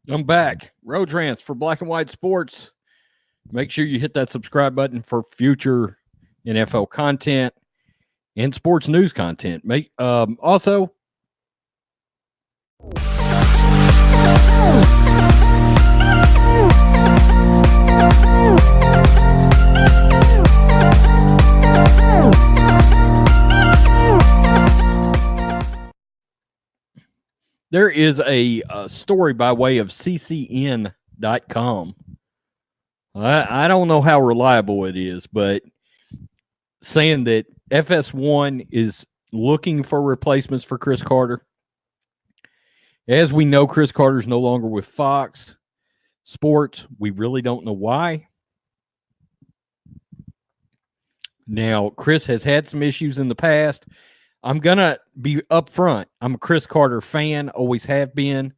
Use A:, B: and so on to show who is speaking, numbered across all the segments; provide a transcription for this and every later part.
A: I'm back. Road Rants for Black and White Sports. Make sure you hit that subscribe button for future NFL content and sports news content. Also, there is a story by way of ccn.com. I don't know how reliable it is, but saying that FS1 is looking for replacements for Cris Carter. As we know, Cris Carter's no longer with Fox Sports. We really don't know why. Now, Cris has had some issues in the past. I'm going to be upfront. I'm a Cris Carter fan, always have been.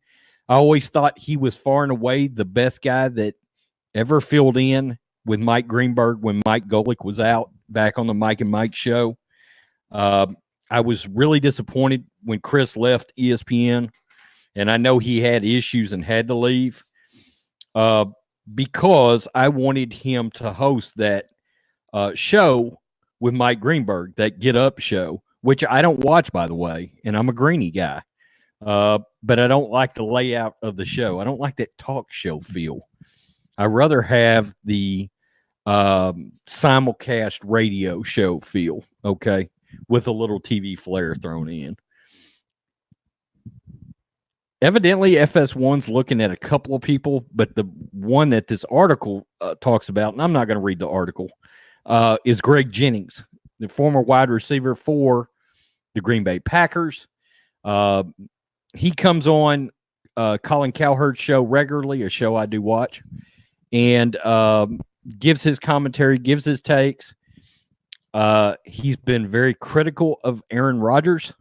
A: I always thought he was far and away the best guy that ever filled in with Mike Greenberg when Mike Golick was out back on the Mike and Mike show. I was really disappointed when Cris left ESPN, and I know he had issues and had to leave because I wanted him to host that show with Mike Greenberg, that Get Up show, which I don't watch, by the way, and I'm a Greeny guy. But I don't like the layout of the show. I don't like that talk show feel. I rather have the simulcast radio show feel, okay, with a little TV flair thrown in. Evidently, FS1's looking at a couple of people, but the one that this article talks about, and I'm not going to read the article, is Greg Jennings, the former wide receiver for the Green Bay Packers. He comes on Colin Cowherd's show regularly, a show I do watch, and gives his commentary, gives his takes. He's been very critical of Aaron Rodgers.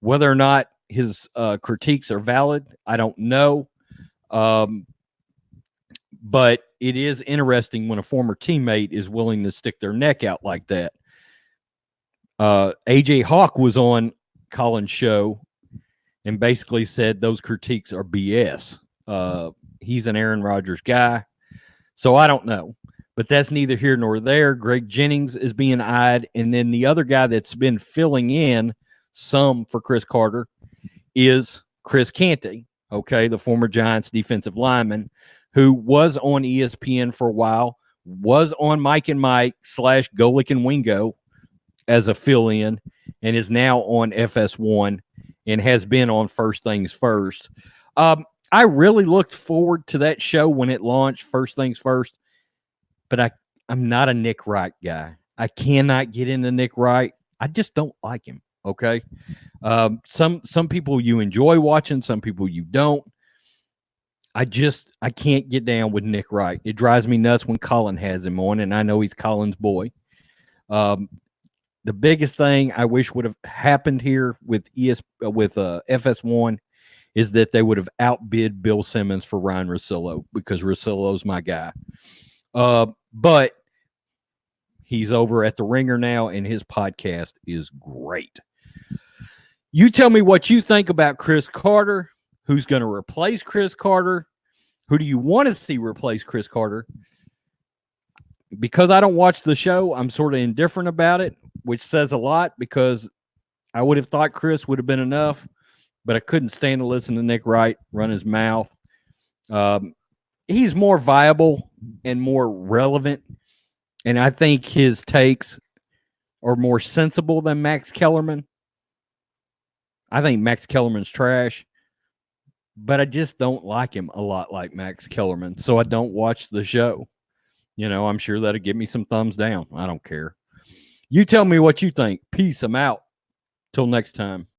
A: Whether or not his critiques are valid, I don't know. But it is interesting when a former teammate is willing to stick their neck out like that. AJ Hawk was on Colin's show and basically said those critiques are BS. He's an Aaron Rodgers guy. So I don't know. But that's neither here nor there. Greg Jennings is being eyed. And then the other guy that's been filling in some for Cris Carter is Cris Canty, okay, the former Giants defensive lineman who was on ESPN for a while, was on Mike and Mike / Golick and Wingo as a fill-in, and is now on FS1 and has been on First Things First. I really looked forward to that show when it launched, First Things First, but I'm not a Nick Wright guy. I cannot get into Nick Wright. I just don't like him, okay? Some people you enjoy watching, some people you don't. I can't get down with Nick Wright. It drives me nuts when Colin has him on, and I know he's Colin's boy. The biggest thing I wish would have happened here with FS1 is that they would have outbid Bill Simmons for Ryan Russillo, because Russillo's my guy. But he's over at The Ringer now, and his podcast is great. You tell me what you think about Cris Carter. Who's going to replace Cris Carter? Who do you want to see replace Cris Carter? Because I don't watch the show, I'm sort of indifferent about it, which says a lot, because I would have thought Cris would have been enough, but I couldn't stand to listen to Nick Wright run his mouth. He's more viable and more relevant, and I think his takes are more sensible than Max Kellerman. I think Max Kellerman's trash, but I just don't like him a lot like Max Kellerman, so I don't watch the show. You know, I'm sure that'll give me some thumbs down. I don't care. You tell me what you think. Peace. I'm out. Till next time.